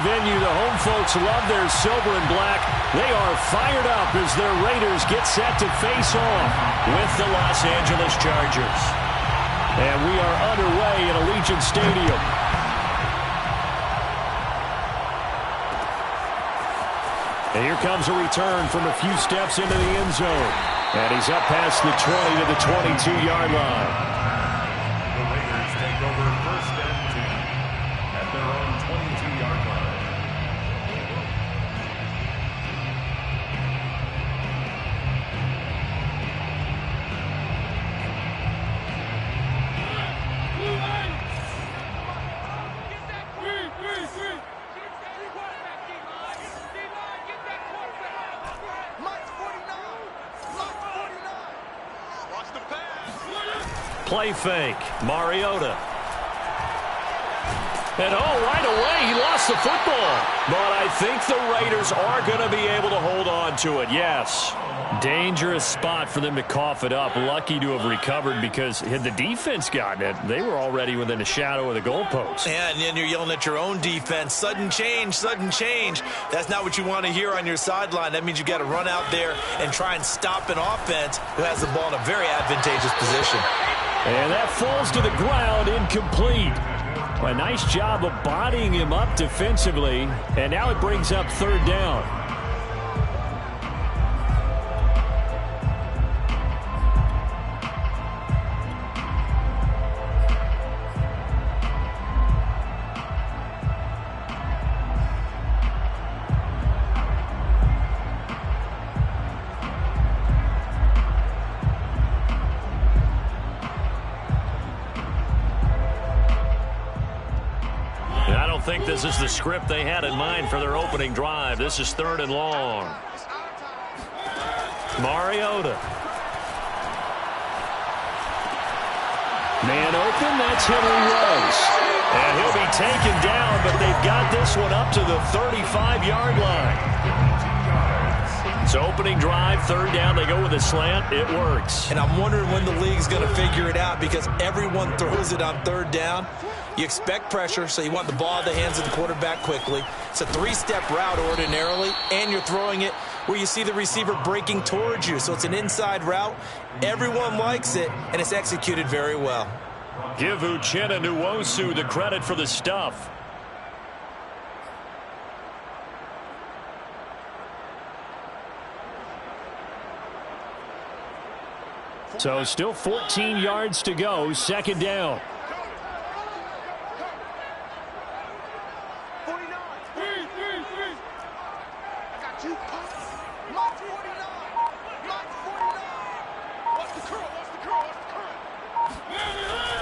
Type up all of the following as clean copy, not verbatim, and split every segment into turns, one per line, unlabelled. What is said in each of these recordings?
venue. The home folks love their silver and black. They are fired up as their Raiders get set to face off with the Los Angeles Chargers. And we are underway at Allegiant Stadium. And here comes a return from a few steps into the end zone. And he's up past the 20 to the 22-yard line.
The Raiders take over first and 10 at their own 22-yard line.
Play fake. Mariota. And right away, he lost the football. But I think the Raiders are going to be able to hold on to it, yes. Dangerous spot for them to cough it up. Lucky to have recovered because had the defense gotten it, they were already within the shadow of the goalpost.
Yeah, and then you're yelling at your own defense. Sudden change, sudden change. That's not what you want to hear on your sideline. That means you got to run out there and try and stop an offense who has the ball in a very advantageous position.
And that falls to the ground, incomplete. A nice job of bodying him up defensively. And now it brings up third down. I think this is the script they had in mind for their opening drive. This is third and long. Mariota. Man open, that's Henry Ruggs. And he'll be taken down, but they've got this one up to the 35-yard line. It's opening drive, third down. They go with a slant. It works.
And I'm wondering when the league's going to figure it out because everyone throws it on third down. You expect pressure, so you want the ball in the hands of the quarterback quickly. It's a three-step route ordinarily, and you're throwing it where you see the receiver breaking towards you. So it's an inside route. Everyone likes it, and it's executed very well.
Give Uchenna Nwosu the credit for the stuff. So still 14 yards to go, second down.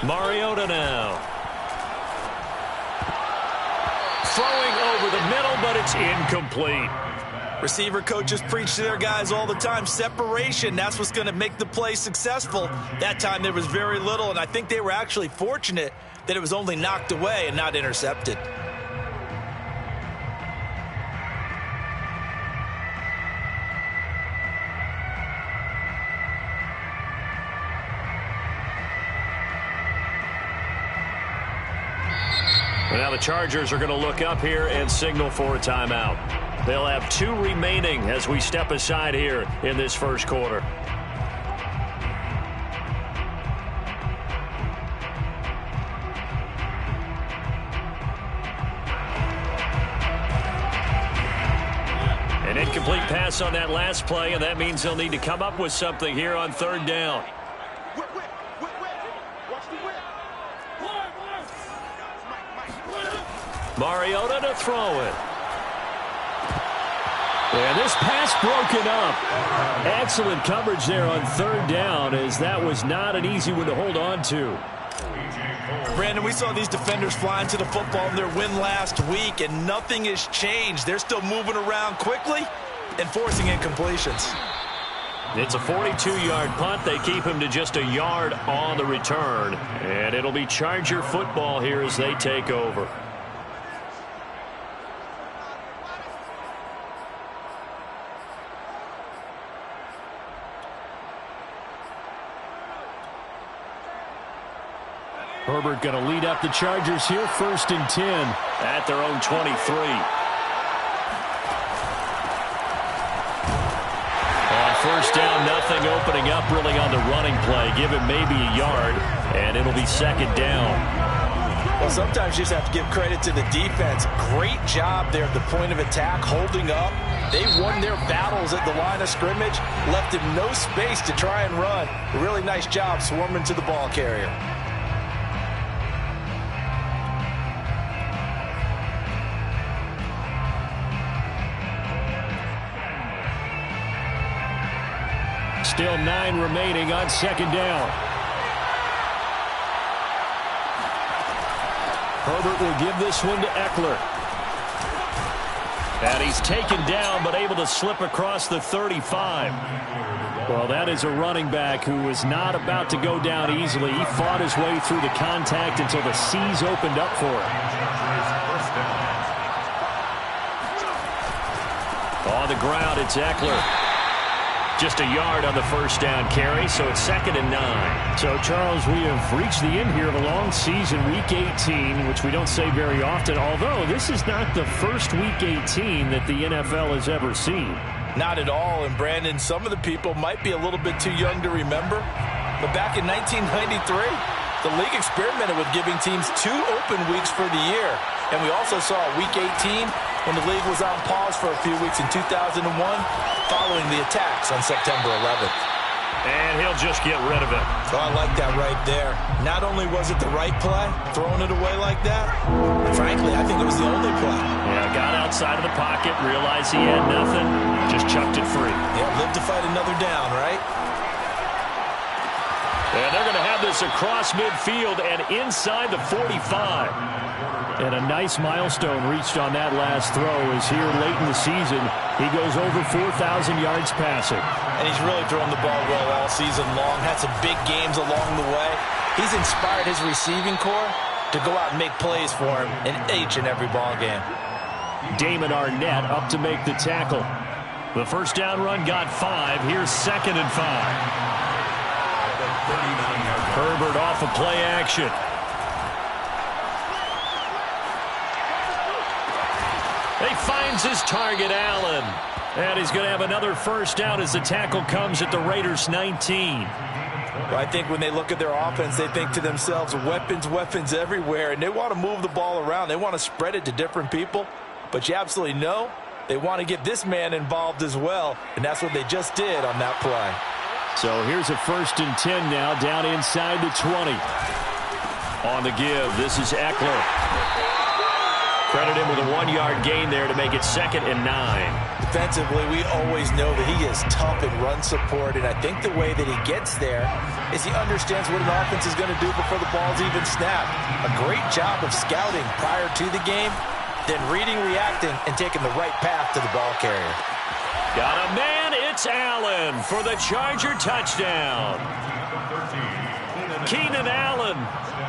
Mariota now. Throwing over the middle, but it's incomplete.
Receiver coaches preach to their guys all the time. Separation, that's what's going to make the play successful. That time there was very little, and I think they were actually fortunate that it was only knocked away and not intercepted.
Well, now the Chargers are going to look up here and signal for a timeout. They'll have 2 remaining as we step aside here in this first quarter. An incomplete pass on that last play, and that means they'll need to come up with something here on third down. Mariota to throw it. And this pass broken up. Excellent coverage there on third down, as that was not an easy one to hold on to.
Brandon, we saw these defenders flying to the football in their win last week, and nothing has changed. They're still moving around quickly and forcing incompletions.
It's a 42-yard punt. They keep him to just a yard on the return. And it'll be Charger football here as they take over. Herbert going to lead up the Chargers here, 1st and 10 at their own 23. On 1st down, nothing opening up really on the running play. Give him maybe a yard, and it'll be 2nd down.
Well, sometimes you just have to give credit to the defense. Great job there at the point of attack, holding up. They won their battles at the line of scrimmage, left him no space to try and run. A really nice job swarming to the ball carrier.
Still 9 remaining on 2nd down. Herbert will give this one to Eckler. And he's taken down, but able to slip across the 35. Well, that is a running back who was not about to go down easily. He fought his way through the contact until the seas opened up for him. On the ground, it's Eckler. Just a yard on the 1st down carry, so it's 2nd and 9. So, Charles, we have reached the end here of a long season, Week 18, which we don't say very often, although this is not the first Week 18 that the NFL has ever seen.
Not at all, and Brandon, some of the people might be a little bit too young to remember, but back in 1993, the league experimented with giving teams 2 open weeks for the year, and we also saw Week 18 when the league was on pause for a few weeks in 2001 following the attacks on September 11th.
And he'll just get rid of it.
Oh, I like that right there. Not only was it the right play, throwing it away like that, frankly, I think it was the only play.
Yeah, got outside of the pocket, realized he had nothing, just chucked it free.
Yeah, live to fight another down, right?
And they're going to have this across midfield and inside the 45. And a nice milestone reached on that last throw as here late in the season, he goes over 4,000 yards passing.
And he's really thrown the ball well all season long, had some big games along the way. He's inspired his receiving corps to go out and make plays for him in each and every ball game.
Damon Arnett up to make the tackle. The 1st down run got 5. Here's 2nd and 5. Herbert off of play action. He finds his target, Allen. And he's going to have another 1st down as the tackle comes at the Raiders' 19.
Well, I think when they look at their offense, they think to themselves, weapons, weapons everywhere. And they want to move the ball around. They want to spread it to different people. But you absolutely know they want to get this man involved as well. And that's what they just did on that play.
So here's a 1st and 10 now, down inside the 20. On the give, this is Eckler. Credit him with a 1-yard gain there to make it 2nd and 9.
Defensively, we always know that he is tough in run support, and I think the way that he gets there is he understands what an offense is going to do before the ball's even snapped. A great job of scouting prior to the game, then reading, reacting, and taking the right path to the ball carrier.
Got a man, it's Allen for the Charger touchdown. Keenan Allen,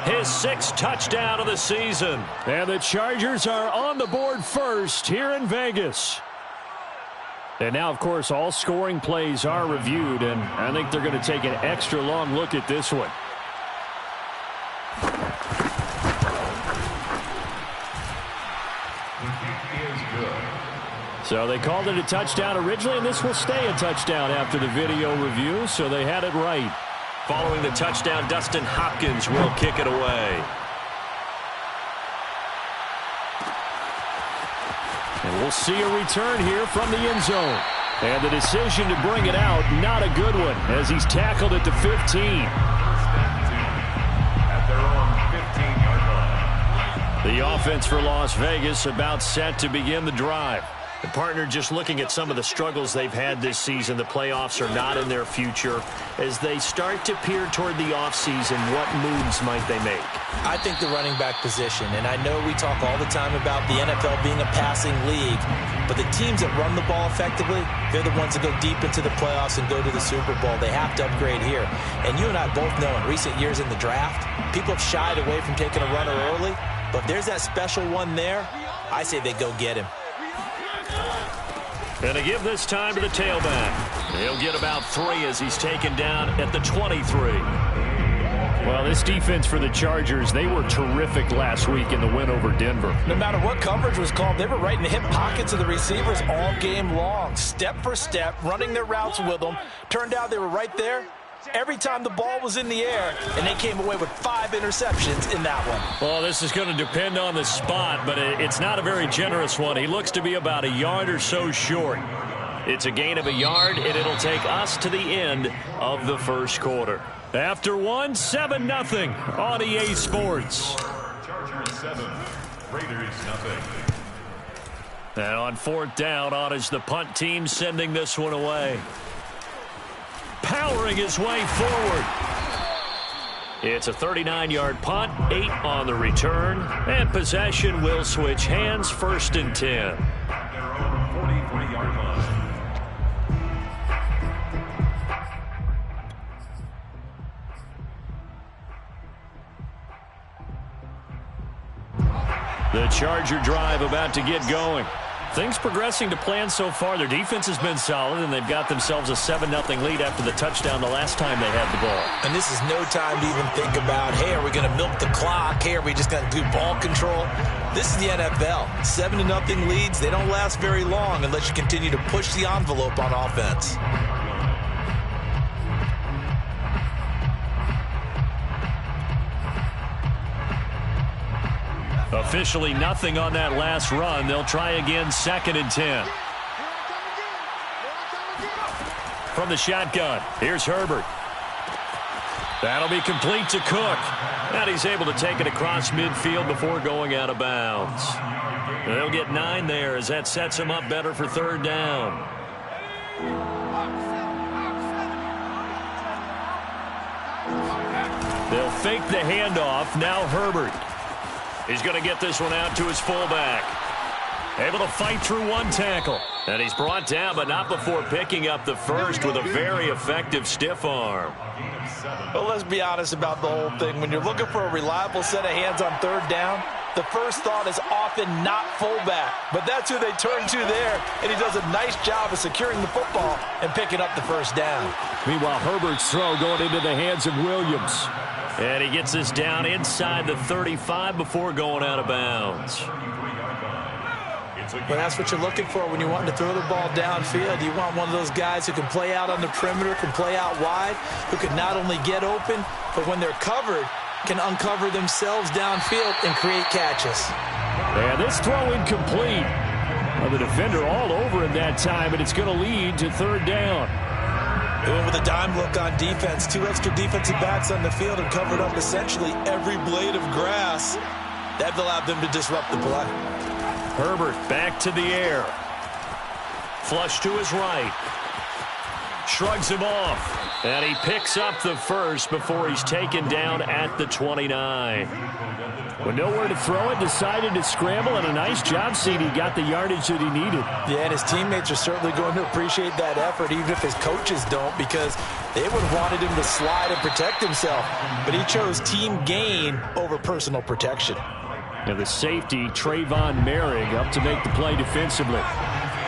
his 6th touchdown of the season. And the Chargers are on the board first here in Vegas. And now, of course, all scoring plays are reviewed, and I think they're going to take an extra long look at this one. So they called it a touchdown originally, and this will stay a touchdown after the video review, so they had it right. Following the touchdown, Dustin Hopkins will kick it away. And we'll see a return here from the end zone. And the decision to bring it out, not a good one, as he's tackled at the 15.
At their own 15-yard line.
The offense for Las Vegas about set to begin the drive. The partner, just looking at some of the struggles they've had this season, the playoffs are not in their future. As they start to peer toward the offseason, what moves might they make?
I think the running back position, and I know we talk all the time about the NFL being a passing league, but the teams that run the ball effectively, they're the ones that go deep into the playoffs and go to the Super Bowl. They have to upgrade here. And you and I both know in recent years in the draft, people have shied away from taking a runner early, but if there's that special one there, I say they go get him.
And to give this time to the tailback. He'll get about 3 as he's taken down at the 23. Well, this defense for the Chargers, they were terrific last week in the win over Denver.
No matter what coverage was called, they were right in the hip pockets of the receivers all game long. Step for step, running their routes with them. Turned out they were right there every time the ball was in the air, and they came away with 5 interceptions in that one.
Well, this is going to depend on the spot, but it's not a very generous one. He looks to be about a yard or so short. It's a gain of a yard, and it'll take us to the end of the first quarter. After one, 7-0 on EA Sports.
Chargers 7, Raiders 0.
And on 4th down, on is the punt team sending this one away. Powering his way forward. It's a 39-yard punt, 8 on the return, and possession will switch hands, 1st and 10.
Their own 43-yard line.
The Charger drive about to get going. Things progressing to plan so far. Their defense has been solid, and they've got themselves a 7-0 lead after the touchdown the last time they had the ball.
And this is no time to even think about, hey, are we going to milk the clock? Hey, are we just going to do ball control? This is the NFL. 7-0 leads, they don't last very long unless you continue to push the envelope on offense.
Officially nothing on that last run. They'll try again, 2nd and 10. From the shotgun, here's Herbert. That'll be complete to Cook. And he's able to take it across midfield before going out of bounds. They'll get 9 there as that sets him up better for 3rd down. They'll fake the handoff. Now Herbert. He's going to get this one out to his fullback. Able to fight through one tackle. And he's brought down, but not before picking up the first with a very effective stiff arm.
Well, let's be honest about the whole thing. When you're looking for a reliable set of hands on 3rd down, the first thought is often not fullback. But that's who they turn to there, and he does a nice job of securing the football and picking up the 1st down.
Meanwhile, Herbert's throw going into the hands of Williams. And he gets this down inside the 35 before going out of bounds.
But that's what you're looking for when you want to throw the ball downfield. You want one of those guys who can play out on the perimeter, can play out wide, who can not only get open, but when they're covered, can uncover themselves downfield and create catches.
And this throw incomplete. The defender all over him that time, and it's going to lead to 3rd down.
They went with a dime look on defense. 2 extra defensive backs on the field and covered up essentially every blade of grass. That allowed them to disrupt the play.
Herbert back to the air. Flush to his right. Shrugs him off. And he picks up the first before he's taken down at the 29. With nowhere to throw it, decided to scramble, and a nice job seeing he got the yardage that he needed.
Yeah, and his teammates are certainly going to appreciate that effort, even if his coaches don't, because they would have wanted him to slide and protect himself. But he chose team gain over personal protection.
And the safety, Trayvon Merrick, up to make the play defensively.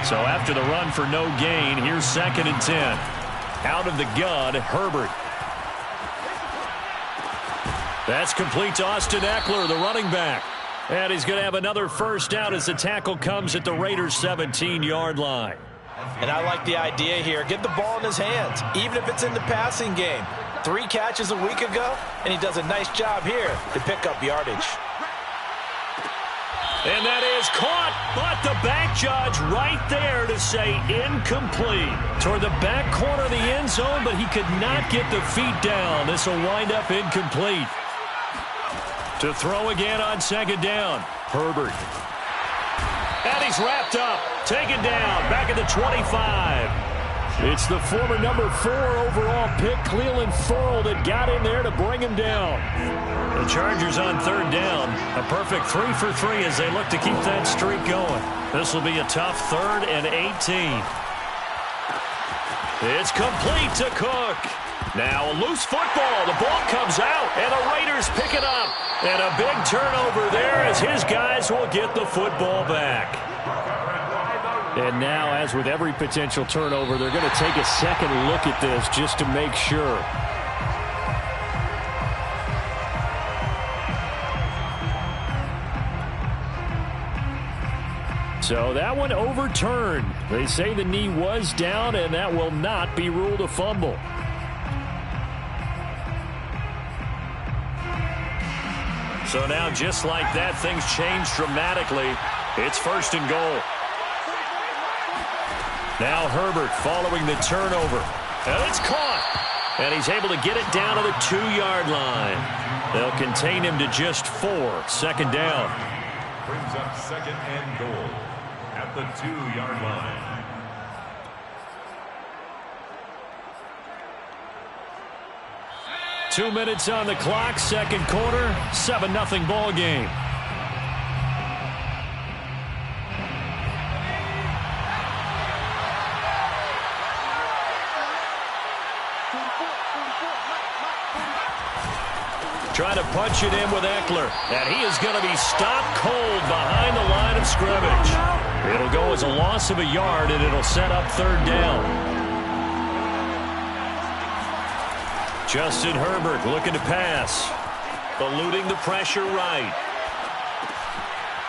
So after the run for no gain, here's 2nd and 10. Out of the gun, Herbert. That's complete to Austin Eckler, the running back. And he's going to have another 1st down as the tackle comes at the Raiders' 17-yard line.
And I like the idea here. Get the ball in his hands, even if it's in the passing game. 3 catches a week ago, and he does a nice job here to pick up yardage.
And that is caught, but the back judge right there to say incomplete. Toward the back corner of the end zone, but he could not get the feet down. This will wind up incomplete. To throw again on 2nd down, Herbert. And he's wrapped up, taken down, back at the 25. It's the former number 4 overall pick, Cleveland Ferrell, that got in there to bring him down. The Chargers on 3rd down. A perfect 3 for 3 as they look to keep that streak going. This will be a tough 3rd and 18. It's complete to Cook. Now a loose football. The ball comes out, and the Raiders pick it up. And a big turnover there as his guys will get the football back. And now, as with every potential turnover, they're going to take a second look at this just to make sure. So that one overturned. They say the knee was down, and that will not be ruled a fumble. So now, just like that, things change dramatically. It's 1st and goal. Now Herbert following the turnover. And it's caught. And he's able to get it down to the 2-yard line. They'll contain him to just 4. 2nd down.
Brings up 2nd and goal at the 2-yard line.
Two minutes on the clock, 2nd quarter, 7-0 ball game. Trying to punch it in with Eckler, and he is going to be stopped cold behind the line of scrimmage. It'll go as a loss of a yard, and it'll set up 3rd down. Justin Herbert looking to pass. Eluding the pressure right.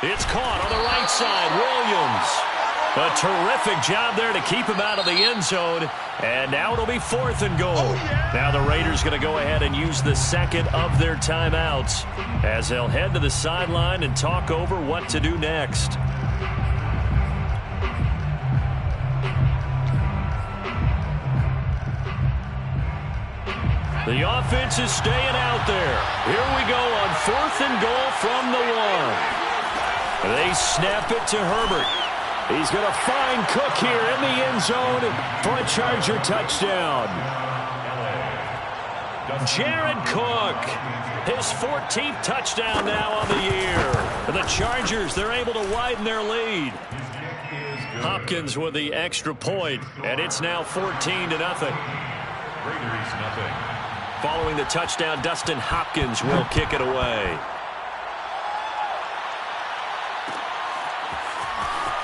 It's caught on the right side. Williams. A terrific job there to keep him out of the end zone. And now it'll be 4th and goal. Now the Raiders going to go ahead and use the 2nd of their timeouts as they'll head to the sideline and talk over what to do next. The offense is staying out there. Here we go on 4th and goal from the 1. They snap it to Herbert. He's going to find Cook here in the end zone for a Charger touchdown. Jared Cook, his 14th touchdown now on the year. The Chargers, they're able to widen their lead. Hopkins with the extra point, and it's now 14-0.
Raiders nothing.
Following the touchdown, Dustin Hopkins will kick it away.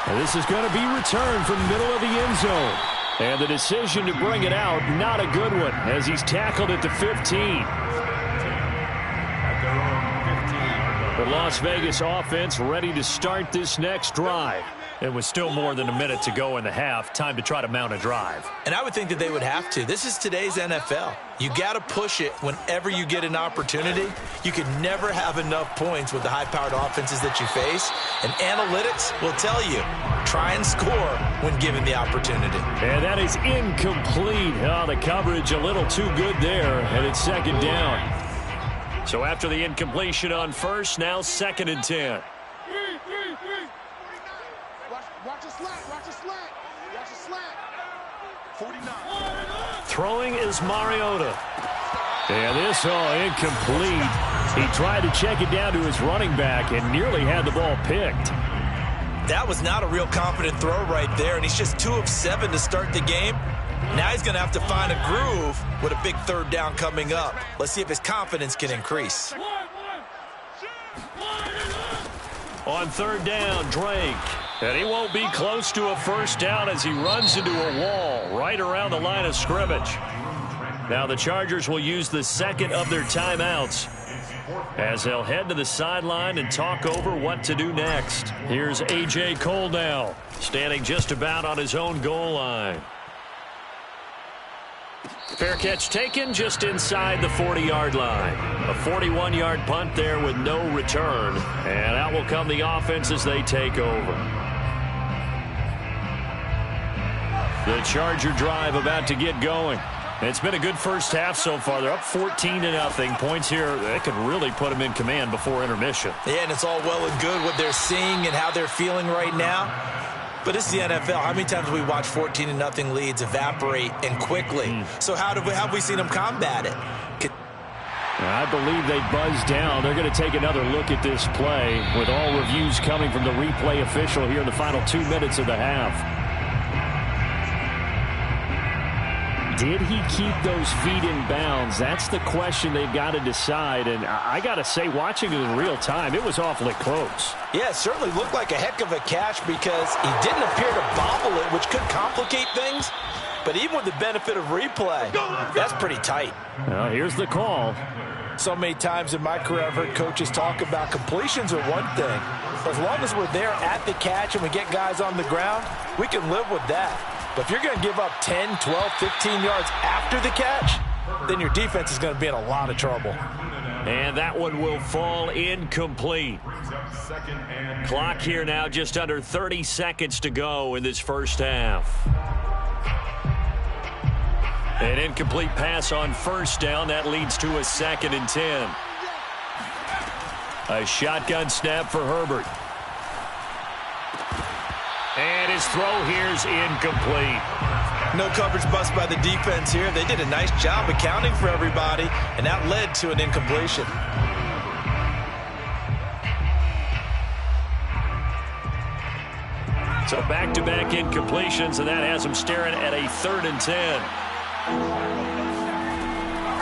And this is going to be returned from the middle of the end zone. And the decision to bring it out, not a good one, as he's tackled at the 15. The Las Vegas offense ready to start this next drive. It was still more than a minute to go in the half. Time to try to mount a drive.
And I would think that they would have to. This is today's NFL. You got to push it whenever you get an opportunity. You can never have enough points with the high-powered offenses that you face. And analytics will tell you, try and score when given the opportunity.
And that is incomplete. Oh, the coverage a little too good there. And it's 2nd down. So after the incompletion on 1st, now 2nd and 10.
Watch a slant. Watch a slant. Watch a slant. 49.
Throwing is Mariota. And this incomplete. He tried to check it down to his running back and nearly had the ball picked.
That was not a real confident throw right there, and he's just 2 of 7 to start the game. Now he's going to have to find a groove with a big 3rd down coming up. Let's see if his confidence can increase.
On 3rd down, Drake. And he won't be close to a 1st down as he runs into a wall right around the line of scrimmage. Now the Chargers will use the 2nd of their timeouts as they'll head to the sideline and talk over what to do next. Here's A.J. Cole now, standing just about on his own goal line. Fair catch taken just inside the 40-yard line. A 41-yard punt there with no return. And out will come the offense as they take over. The Charger drive about to get going. It's been a good first half so far. They're up 14-0. Points here that could really put them in command before intermission.
Yeah, and it's all well and good what they're seeing and how they're feeling right now. But it's the NFL. How many times have we watched 14-0 leads evaporate and quickly? So how have we seen them combat it?
I believe they buzzed down. They're going to take another look at this play with all reviews coming from the replay official here in the final 2 minutes of the half. Did he keep those feet in bounds? That's the question they've got to decide. And I got to say, watching it in real time, it was awfully close.
Yeah, it certainly looked like a heck of a catch because he didn't appear to bobble it, which could complicate things. But even with the benefit of replay, that's pretty tight.
Well, here's the call.
So many times in my career, I've heard coaches talk about completions are one thing, As long as we're there at the catch and we get guys on the ground, we can live with that. But if you're going to give up 10, 12, 15 yards after the catch, then your defense is going to be in a lot of trouble.
And that one will fall incomplete. Clock here now, just under 30 seconds to go in this first half. An incomplete pass on first down. That leads to a 2nd and 10. A shotgun snap for Herbert. And his throw here is incomplete.
No coverage bust by the defense here. They did a nice job accounting for everybody, and that led to an incompletion.
So back-to-back incompletions, and that has him staring at a 3rd and 10.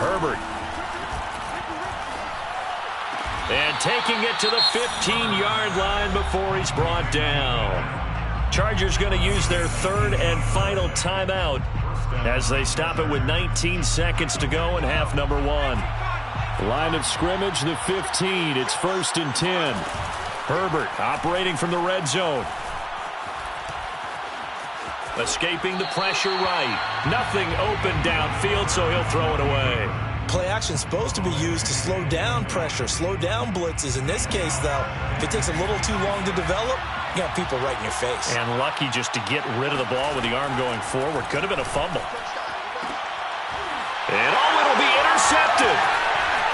Herbert. And taking it to the 15-yard line before he's brought down. Chargers going to use their 3rd and final timeout as they stop it with 19 seconds to go in half number 1. Line of scrimmage, the 15. It's 1st and 10. Herbert operating from the red zone. Escaping the pressure right. Nothing open downfield, so he'll throw it away.
Play action is supposed to be used to slow down pressure, slow down blitzes. In this case, though, if it takes a little too long to develop, you got people right in your face.
And lucky just to get rid of the ball with the arm going forward. Could have been a fumble. And it'll be intercepted.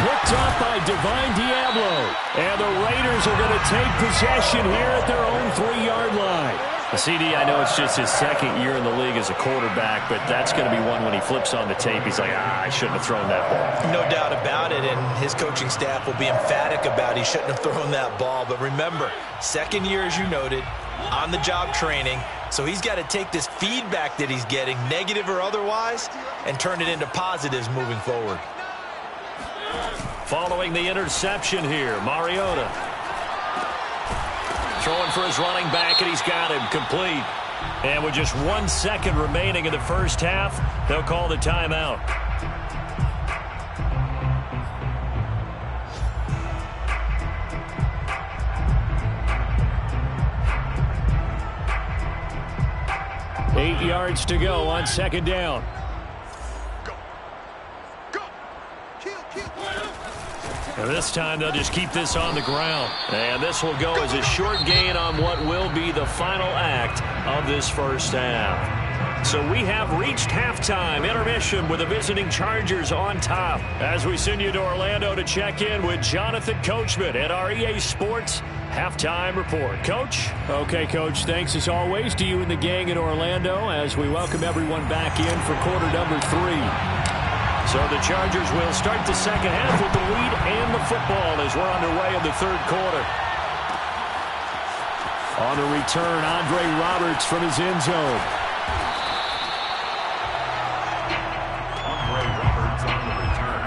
Picked off by Divine Diablo. And the Raiders are going to take possession here at their own 3-yard line. CD, I know it's just his 2nd year in the league as a quarterback, but that's going to be one when he flips on the tape. He's like, I shouldn't have thrown that ball.
No doubt about it, and his coaching staff will be emphatic about he shouldn't have thrown that ball. But remember, 2nd year, as you noted, on-the-job training, so he's got to take this feedback that he's getting, negative or otherwise, and turn it into positives moving forward.
Following the interception here, Mariota. Throwing for his running back, and he's got him complete. And with just 1 second remaining in the first half, they'll call the timeout. Eight yards to go on 2nd down. And this time they'll just keep this on the ground. And this will go as a short gain on what will be the final act of this first half. So we have reached halftime intermission with the visiting Chargers on top. As we send you to Orlando to check in with Jonathan Coachman at our EA Sports Halftime Report. Coach? Okay, Coach. Thanks as always to you and the gang in Orlando as we welcome everyone back in for quarter number 3. So the Chargers will start the second half with the lead and the football as we're underway in the 3rd quarter. On the return, Andre Roberts from his end zone.
Andre Roberts on the return.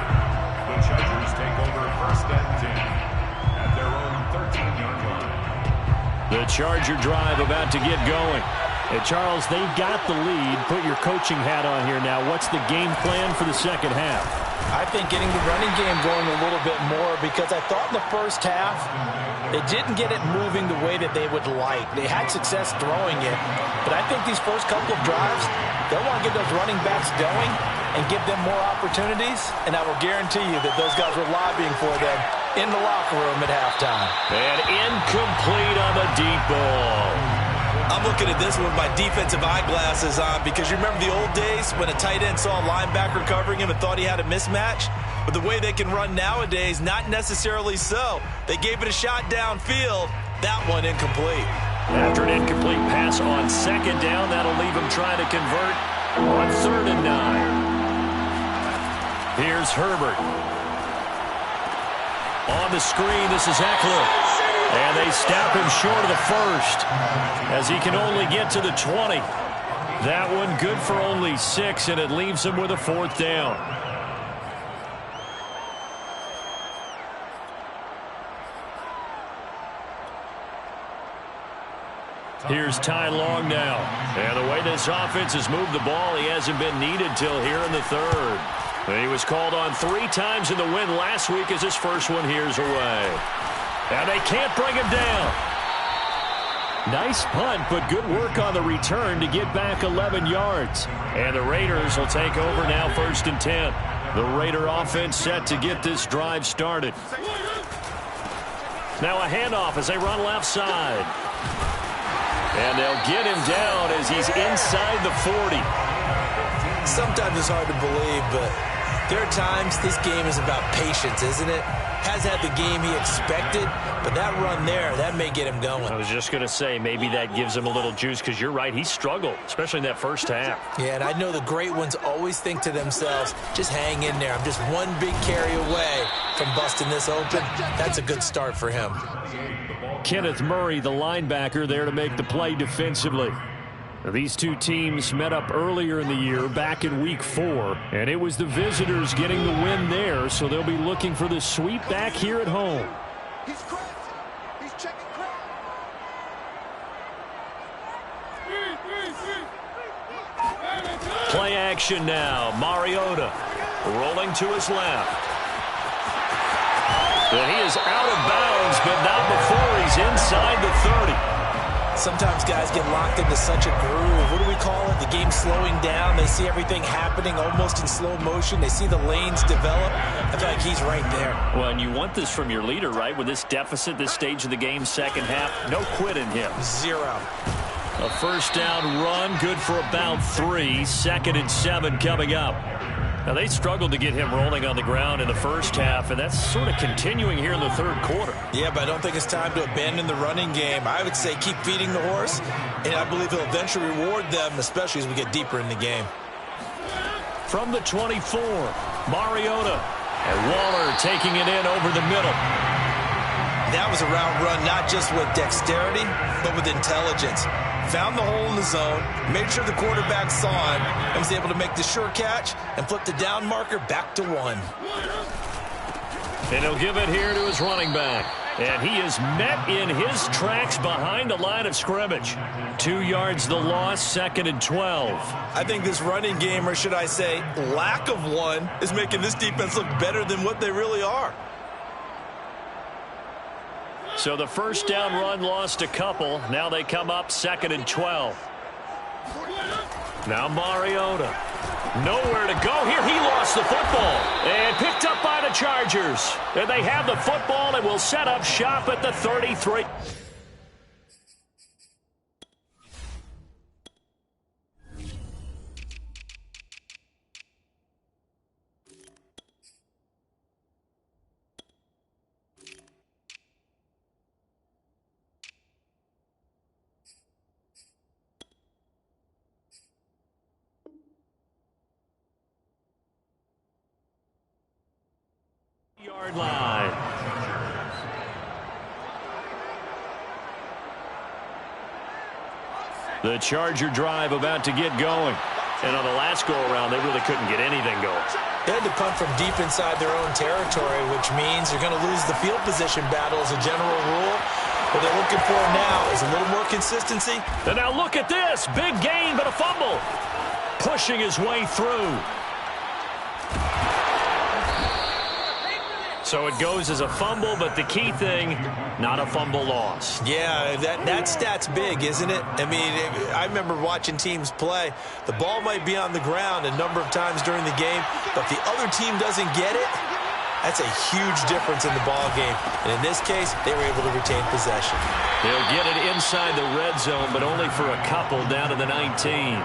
The Chargers take over 1st and 10 at their own 13-yard line.
The Charger drive about to get going. Hey, Charles, they've got the lead. Put your coaching hat on here now. What's the game plan for the second half?
I think getting the running game going a little bit more because I thought in the first half they didn't get it moving the way that they would like. They had success throwing it, but I think these first couple of drives, they'll want to get those running backs going and give them more opportunities, and I will guarantee you that those guys were lobbying for them in the locker room at halftime.
And incomplete on the deep ball.
I'm looking at this with my defensive eyeglasses on because you remember the old days when a tight end saw a linebacker covering him and thought he had a mismatch? But the way they can run nowadays, not necessarily so. They gave it a shot downfield. That one incomplete.
After an incomplete pass on 2nd down, that'll leave him trying to convert on 3rd and 9. Here's Herbert. On the screen, this is Eckler. And they stop him short of the 1st as he can only get to the 20. That one good for only 6, and it leaves him with a 4th down. Here's Ty Long now. And the way this offense has moved the ball, he hasn't been needed till here in the 3rd. And he was called on 3 times in the win last week as his first one here's away. And they can't bring him down. Nice punt, but good work on the return to get back 11 yards. And the Raiders will take over now 1st and 10. The Raider offense set to get this drive started. Now a handoff as they run left side. And they'll get him down as he's inside the 40.
Sometimes it's hard to believe, but there are times this game is about patience, isn't it? Has had the game he expected, but that run there, that may get him going.
I was just going to say, maybe that gives him a little juice, because you're right, he struggled, especially in that first half.
Yeah, and I know the great ones always think to themselves, just hang in there. I'm just one big carry away from busting this open. That's a good start for him.
Kenneth Murray, the linebacker, there to make the play defensively. Now, these two teams met up earlier in the year, back in Week 4, and it was the visitors getting the win there, so they'll be looking for the sweep back here at home.
He's cracked. He's checking crack.
Play action now. Mariota rolling to his left. And he is out of bounds, but not before he's inside the 30.
Sometimes guys get locked into such a groove. What do we call it? The game's slowing down. They see everything happening almost in slow motion. They see the lanes develop. I feel like he's right there.
Well, and you want this from your leader, right? With this deficit, this stage of the game, second half, no quit in him.
0.
A first down run, good for about 3. 2nd and 7 coming up. Now, they struggled to get him rolling on the ground in the first half, and that's sort of continuing here in the third quarter.
Yeah, but I don't think it's time to abandon the running game. I would say keep feeding the horse, and I believe he'll eventually reward them, especially as we get deeper in the game.
From the 24, Mariota. And Waller taking it in over the middle.
That was a route run not just with dexterity, but with intelligence. Found the hole in the zone, made sure the quarterback saw him, and was able to make the sure catch and flip the down marker back to 1.
And he'll give it here to his running back. And he is met in his tracks behind the line of scrimmage. 2 yards the loss, 2nd and 12.
I think this running game, or should I say lack of one, is making this defense look better than what they really are.
So the first down run lost a couple. Now they come up 2nd and 12. Now Mariota. Nowhere to go here. He lost the football. And picked up by the Chargers. And they have the football and will set up shop at the 33. Yard line. The Charger drive about to get going. And on the last go-around, they really couldn't get anything going.
They had to punt from deep inside their own territory, which means they're going to lose the field position battle as a general rule. What they're looking for now is a little more consistency.
And now look at this. Big gain, but a fumble. Pushing his way through. So it goes as a fumble, but the key thing, not a fumble loss.
Yeah, that stat's big, isn't it? I mean, I remember watching teams play. The ball might be on the ground a number of times during the game, but if the other team doesn't get it, that's a huge difference in the ball game. And in this case, they were able to retain possession.
They'll get it inside the red zone, but only for a couple down to the 19.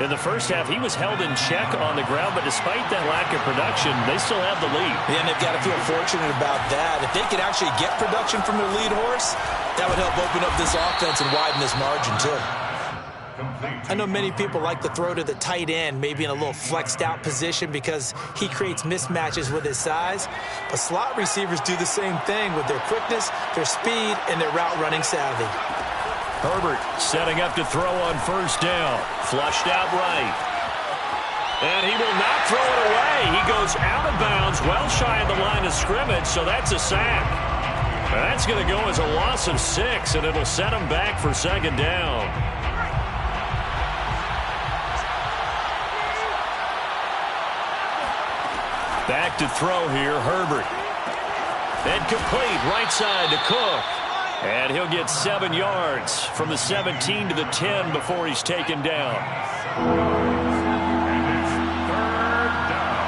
In the first half, he was held in check on the ground, but despite that lack of production, they still have the lead.
Yeah, and they've got to feel fortunate about that. If they could actually get production from their lead horse, that would help open up this offense and widen this margin, too. I know many people like to throw to the tight end, maybe in a little flexed out position because he creates mismatches with his size. But slot receivers do the same thing with their quickness, their speed, and their route running savvy.
Herbert setting up to throw on first down. Flushed out right. And he will not throw it away. He goes out of bounds, well shy of the line of scrimmage, so that's a sack. That's going to go as a loss of 6, and it'll set him back for second down. Back to throw here, Herbert. And complete right side to Cook. And he'll get 7 yards from the 17 to the 10 before he's taken down.
And it's third down.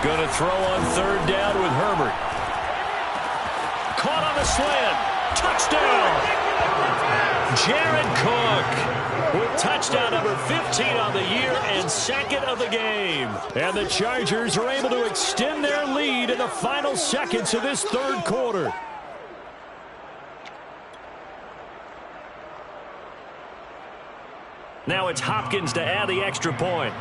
Going to throw on third down with Herbert. Caught on the slant. Touchdown. Jared Cook with touchdown number 15 on the year and second of the game. And the Chargers are able to extend their lead in the final seconds of this third quarter. Now it's Hopkins to add the extra point.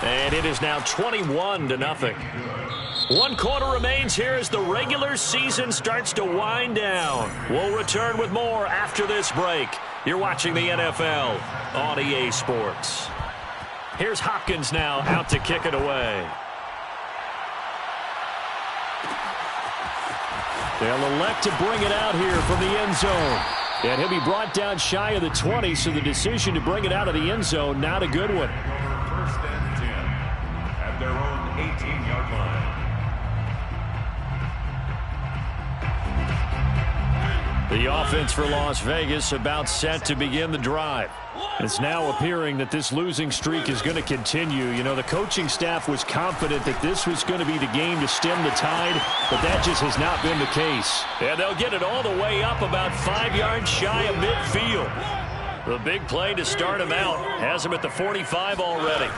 And it is now 21-0. 1 quarter remains here as the regular season starts to wind down. We'll return with more after this break. You're watching the NFL on EA Sports. Here's Hopkins now out to kick it away. They'll elect to bring it out here from the end zone. And he'll be brought down shy of the 20, so the decision to bring it out of the end zone, not a good one.
First and 10 at their own 18-yard line.
The offense for Las Vegas about set to begin the drive. It's now appearing that this losing streak is going to continue. You know, the coaching staff was confident that this was going to be the game to stem the tide, but that just has not been the case. And they'll get it all the way up about 5 yards shy of midfield. The big play to start him out has him at the 45 already.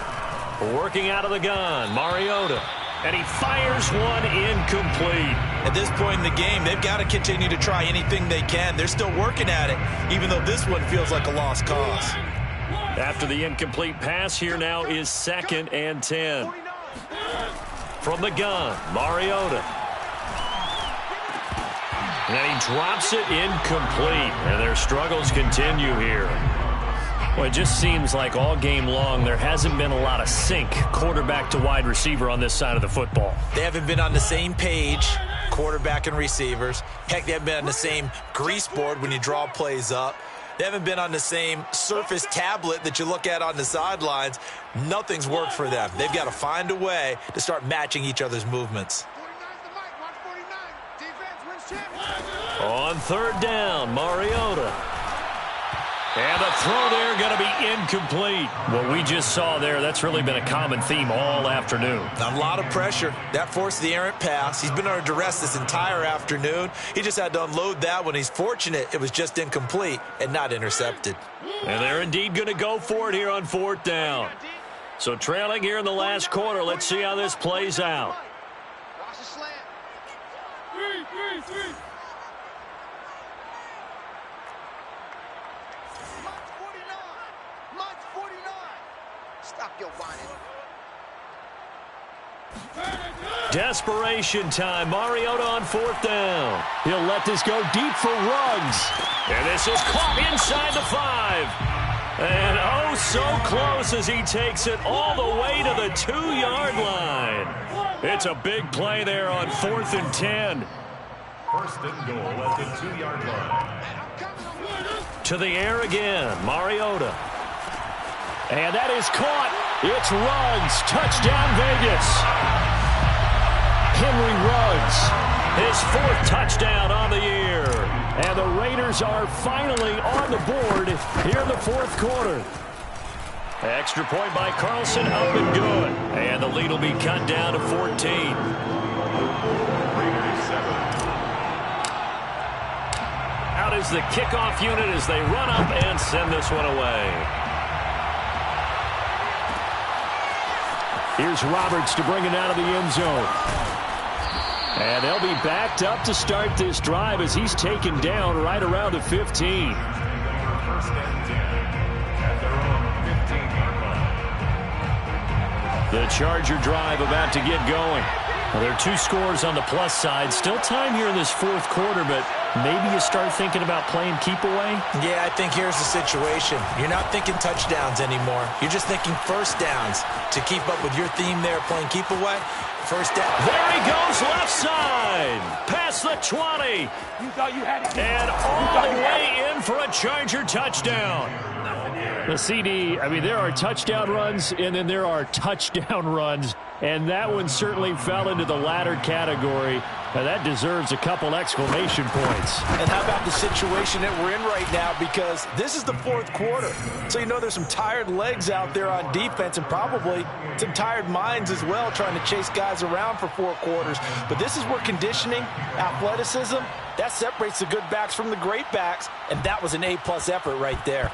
Working out of the gun, Mariota. And he fires one incomplete.
At this point in the game, they've got to continue to try anything they can. They're still working at it, even though this one feels like a lost cause.
After the incomplete pass, here now is 2nd and 10. From the gun, Mariota. And he drops it incomplete. And their struggles continue here. Well, it just seems like all game long there hasn't been a lot of sync quarterback to wide receiver on this side of the football.
They haven't been on the same page, quarterback and receivers. Heck, they haven't been on the same grease board when you draw plays up. They haven't been on the same Surface tablet that you look at on the sidelines. Nothing's worked for them. They've got to find a way to start matching each other's movements.
On third down, Mariota. And the throw there going to be incomplete. What we just saw there, that's really been a common theme all afternoon.
A lot of pressure. That forced the errant pass. He's been under duress this entire afternoon. He just had to unload that one. He's fortunate it was just incomplete and not intercepted.
And they're indeed going to go for it here on fourth down. So trailing here in the last quarter. Let's see how this plays out.
Watch the slant. 3. Month 49. Stop your whining.
Desperation time. Mariota on fourth down. He'll let this go deep for Ruggs. And this is caught inside the 5. And oh, so close as he takes it all the way to the 2-yard line. It's a big play there on 4th and 10.
First and goal at the 2-yard line.
To the air again, Mariota. And that is caught. It's Ruggs. Touchdown, Vegas. Henry Ruggs, his 4th touchdown on the year. And the Raiders are finally on the board here in the 4th quarter. Extra point by Carlson, up and good. And the lead will be cut down to 14.
Raiders 7.
Out is the kickoff unit as they run up and send this one away. Here's Roberts to bring it out of the end zone. And they'll be backed up to start this drive as he's taken down right around the 15.
First and 10 at their own 15-yard line.
The Charger drive about to get going. Well, there are 2 scores on the plus side. Still time here in this 4th quarter, but maybe you start thinking about playing keep away?
Yeah, I think here's the situation. You're not thinking touchdowns anymore. You're just thinking first downs. To keep up with your theme there, playing keep away, first down.
There he goes, left side. Past the 20.
You thought you had it.
And all the way in for a Charger touchdown. The CD, I mean, there are touchdown runs, and then there are touchdown runs, and that one certainly fell into the latter category. Now, that deserves a couple exclamation points.
And how about the situation that we're in right now, because this is the fourth quarter. So you know there's some tired legs out there on defense and probably some tired minds as well trying to chase guys around for 4 quarters. But this is where conditioning, athleticism, that separates the good backs from the great backs, and that was an A-plus effort right there.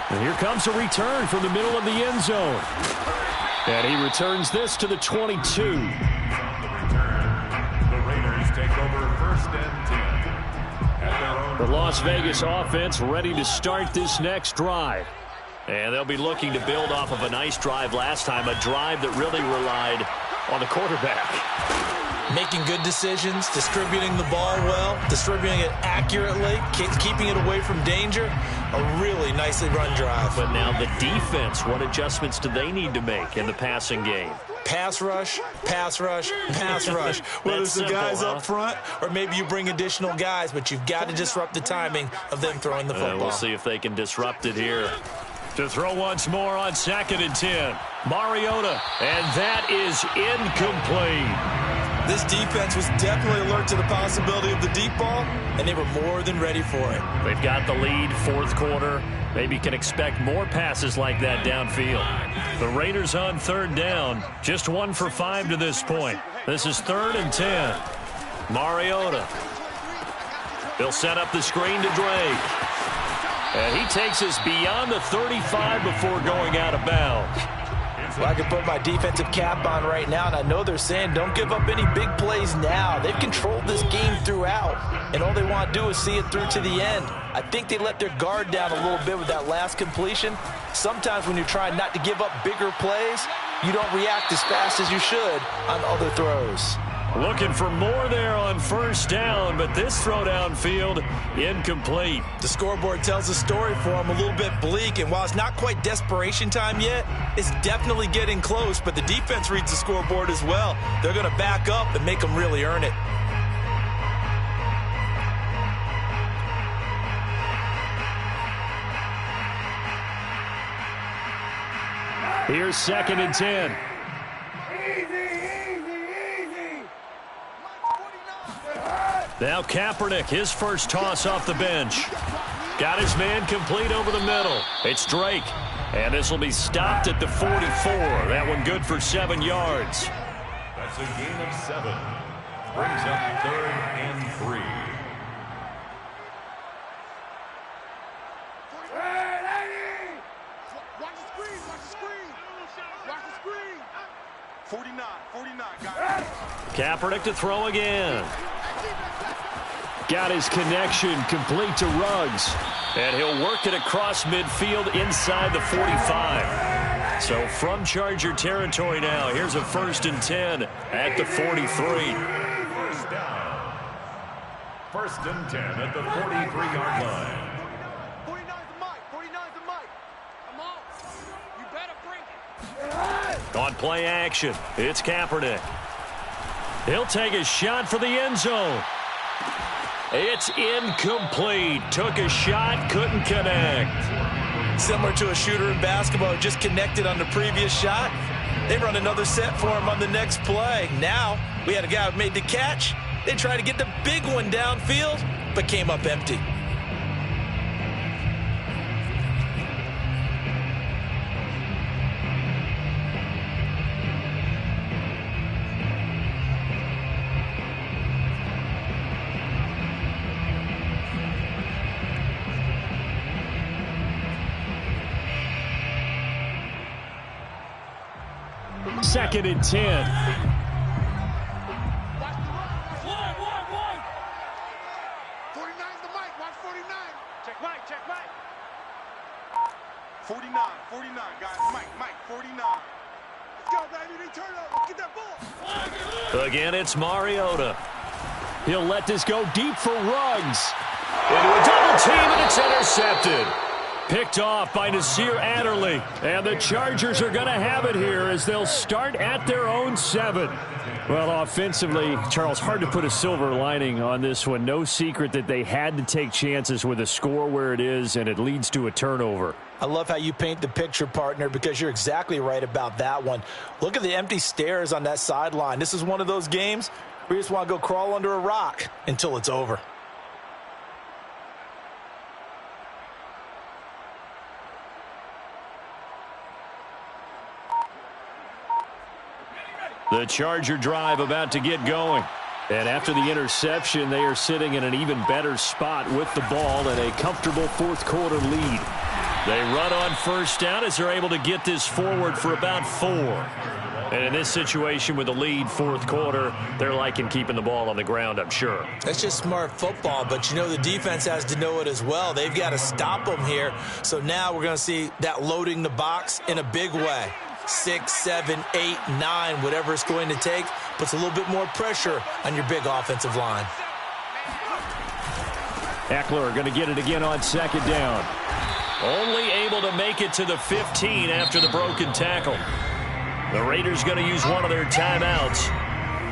And here comes a return from the middle of the end zone. And he returns this to the 22.
The Raiders take over 1st and 10. At their own
The Las Vegas offense ready to start this next drive. And they'll be looking to build off of a nice drive last time, a drive that really relied on the quarterback.
Making good decisions, distributing the ball well, distributing it accurately, keeping it away from danger. A really nicely run drive.
But now the defense, what adjustments do they need to make in the passing game?
Pass rush, pass rush, pass rush. Whether it's the guys up front or maybe you bring additional guys, but you've got to disrupt the timing of them throwing the football.
We'll see if they can disrupt it here. To throw once more on 2nd and 10. Mariota, and that is incomplete.
This defense was definitely alert to the possibility of the deep ball, and they were more than ready for it.
They've got the lead, 4th quarter. Maybe can expect more passes like that downfield. The Raiders on 3rd down, just 1 for 5 to this point. This is 3rd and 10. Mariota. They'll set up the screen to Drake. And he takes us beyond the 35 before going out of bounds.
Well, I can put my defensive cap on right now, and I know they're saying don't give up any big plays now. They've controlled this game throughout, and all they want to do is see it through to the end. I think they let their guard down a little bit with that last completion. Sometimes when you're trying not to give up bigger plays, you don't react as fast as you should on other throws.
Looking for more there on 1st down, but this throw downfield, incomplete.
The scoreboard tells the story for him, a little bit bleak, and while it's not quite desperation time yet, it's definitely getting close, but the defense reads the scoreboard as well. They're going to back up and make them really earn it.
Here's 2nd and 10. Now Kaepernick, his first toss off the bench. Got his man complete over the middle. It's Drake. And this will be stopped at the 44. That one good for 7 yards.
That's a gain of 7. Brings up 3rd and 3.
Watch the screen, watch the screen. Watch the screen. 49, guys.
Kaepernick to throw again. Got his connection complete to Ruggs. And he'll work it across midfield inside the 45. So from Charger territory now, here's a 1st and 10 at the 43.
1st down. 1st and 10 at the 43-yard line.
49's the mic. 49's the mic. Come on. You better bring it.
On play action, it's Kaepernick. He'll take a shot for the end zone. It's incomplete. Took a shot, couldn't connect.
Similar to a shooter in basketball who just connected on the previous shot. They run another set for him on the next play. Now, we had a guy who made the catch. They tried to get the big one downfield, but came up empty.
Second and 10.
49's the mic. Watch 49. Check mic, check mic. 49, guys. Mike, 49. Let's go, baby. They turn up. Let's get that ball.
Again, it's Mariota. He'll let this go deep for Ruggs. Into a double team, and it's intercepted. Picked off by Nasir Adderley. And the Chargers are going to have it here as they'll start at their own 7. Well, offensively, Charles, hard to put a silver lining on this one. No secret that they had to take chances with a score where it is, and it leads to a turnover.
I love how you paint the picture, partner, because you're exactly right about that one. Look at the empty stares on that sideline. This is one of those games where you just want to go crawl under a rock until it's over.
The Charger drive about to get going. And after the interception, they are sitting in an even better spot with the ball and a comfortable fourth quarter lead. They run on first down as they're able to get this forward for about 4. And in this situation with the lead fourth quarter, they're liking keeping the ball on the ground, I'm sure.
That's just smart football, but you know the defense has to know it as well. They've got to stop them here. So now we're going to see that loading the box in a big way. 6, 7, 8, 9, whatever it's going to take, puts a little bit more pressure on your big offensive line.
Eckler going to get it again on second down. Only able to make it to the 15 after the broken tackle. The Raiders going to use one of their timeouts.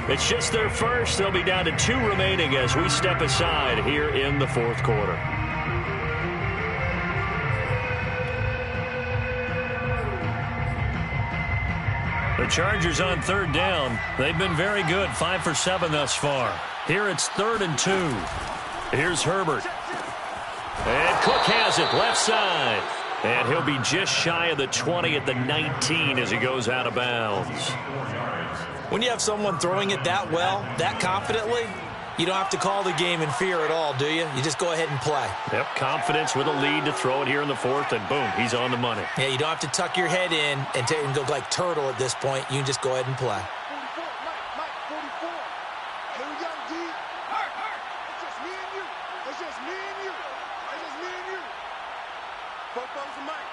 It's just their first. They'll be down to 2 remaining as we step aside here in the fourth quarter. The Chargers on third down. They've been very good, 5 for 7 thus far. Here it's 3rd and 2. Here's Herbert. And Cook has it, left side. And he'll be just shy of the 20 at the 19 as he goes out of bounds.
When you have someone throwing it that well, that confidently, you don't have to call the game in fear at all, do you? You just go ahead and play.
Yep, confidence with a lead to throw it here in the fourth, and boom, he's on the money.
Yeah, you don't have to tuck your head in and go like turtle at this point. You can just go ahead and play.
44, Mike, 44. Hey, we got D. It's just me and you. It's just me and you. It's just me and you. Football's the Mike.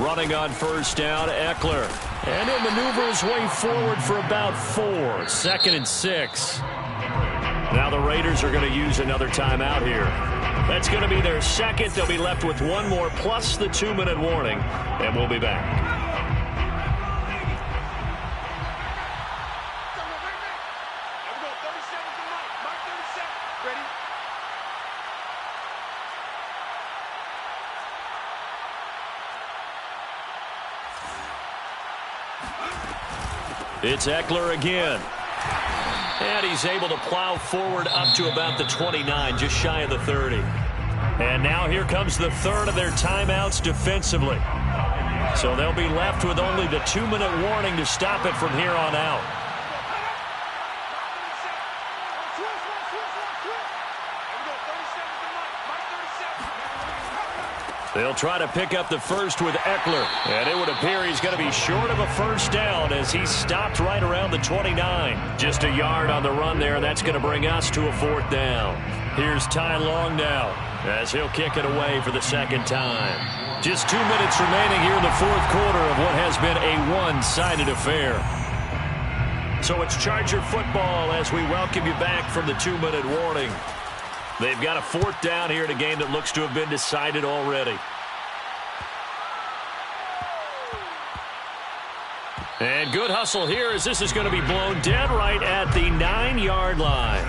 Running on first down, Eckler. And he'll maneuver his way forward for about 4. 2nd and 6. Now the Raiders are going to use another timeout here. That's going to be their second. They'll be left with 1 more plus the 2-minute warning. And we'll be back. It's Eckler again. And he's able to plow forward up to about the 29, just shy of the 30. And now here comes the third of their timeouts defensively. So they'll be left with only the 2-minute warning to stop it from here on out. They'll try to pick up the first with Eckler. And it would appear he's going to be short of a first down as he stopped right around the 29. Just a yard on the run there. That's going to bring us to a 4th down. Here's Ty Long now as he'll kick it away for the second time. Just 2 minutes remaining here in the fourth quarter of what has been a one-sided affair. So it's Charger football as we welcome you back from the 2-minute warning. They've got a 4th down here in a game that looks to have been decided already. And good hustle here as this is going to be blown dead right at the 9-yard line.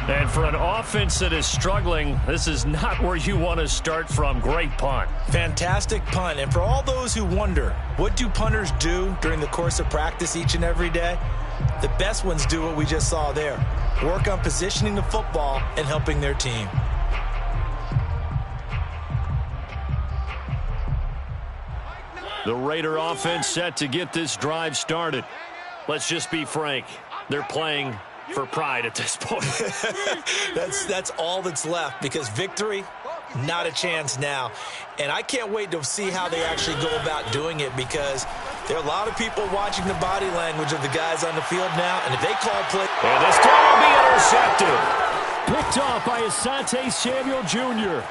And for an offense that is struggling, this is not where you want to start from. Great punt.
Fantastic punt. And for all those who wonder, what do punters do during the course of practice each and every day? The best ones do what we just saw there. Work on positioning the football and helping their team.
The Raider offense set to get this drive started. Let's just be frank. They're playing for pride at this point.
That's all that's left because victory, not a chance now. And I can't wait to see how they actually go about doing it because there are a lot of people watching the body language of the guys on the field now. And if they call play...
And this time will be intercepted. Picked off by Asante Samuel Jr.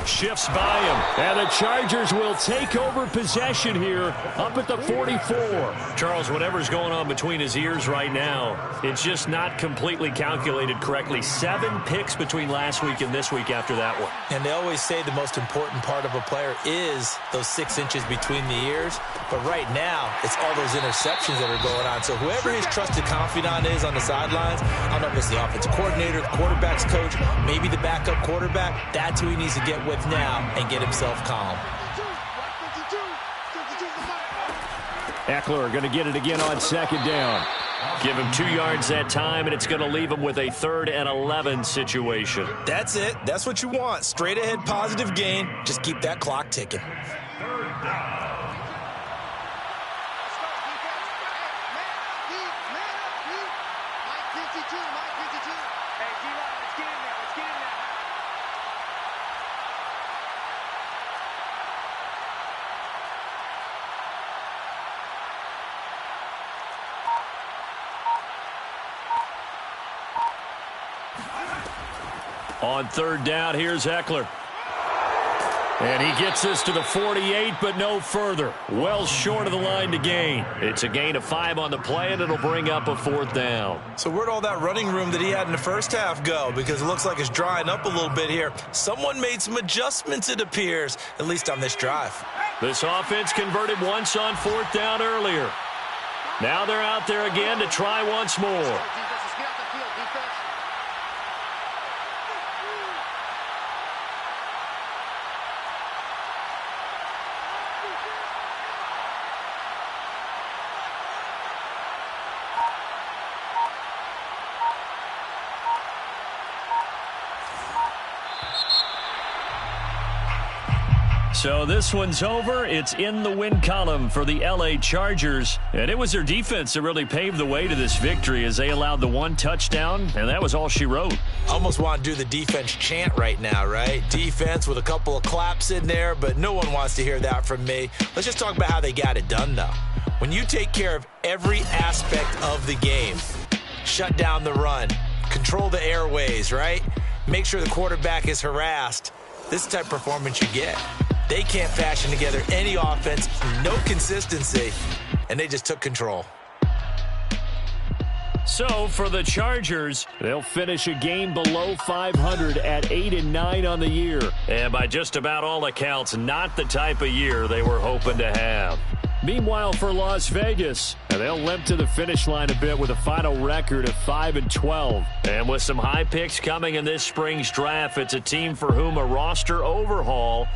Shifts by him. And the Chargers will take over possession here up at the 44. Charles, whatever's going on between his ears right now, it's just not completely calculated correctly. 7 picks between last week and this week after that one.
And they always say the most important part of a player is those 6 inches between the ears. But right now, it's all those interceptions that are going on. So whoever his trusted confidant is on the sidelines, I don't know if it's the offensive coordinator, the quarterback's coach, maybe the backup quarterback, that's who he needs to get with now and get himself calm.
Eckler going to get it again on 2nd down. Give him 2 yards that time, and it's going to leave him with a 3rd and 11 situation.
That's it. That's what you want. Straight ahead, positive gain. Just keep that clock ticking.
3rd down.
On 3rd down, here's Eckler. And he gets this to the 48, but no further. Well short of the line to gain. It's a gain of 5 on the play, and it'll bring up a 4th down.
So where'd all that running room that he had in the first half go? Because it looks like it's drying up a little bit here. Someone made some adjustments, it appears, at least on this drive.
This offense converted once on 4th down earlier. Now they're out there again to try once more. So this one's over. It's in the win column for the L.A. Chargers. And it was their defense that really paved the way to this victory as they allowed the 1 touchdown, and that was all she wrote.
Almost want to do the defense chant right now, right? Defense with a couple of claps in there, but no one wants to hear that from me. Let's just talk about how they got it done, though. When you take care of every aspect of the game, shut down the run, control the airways, right? Make sure the quarterback is harassed. This is the type of performance you get. They can't fashion together any offense, no consistency, and they just took control.
So for the Chargers, they'll finish a game below 500 at 8-9 on the year. And by just about all accounts, not the type of year they were hoping to have. Meanwhile, for Las Vegas, they'll limp to the finish line a bit with a final record of 5-12. And with some high picks coming in this spring's draft, it's a team for whom a roster overhaul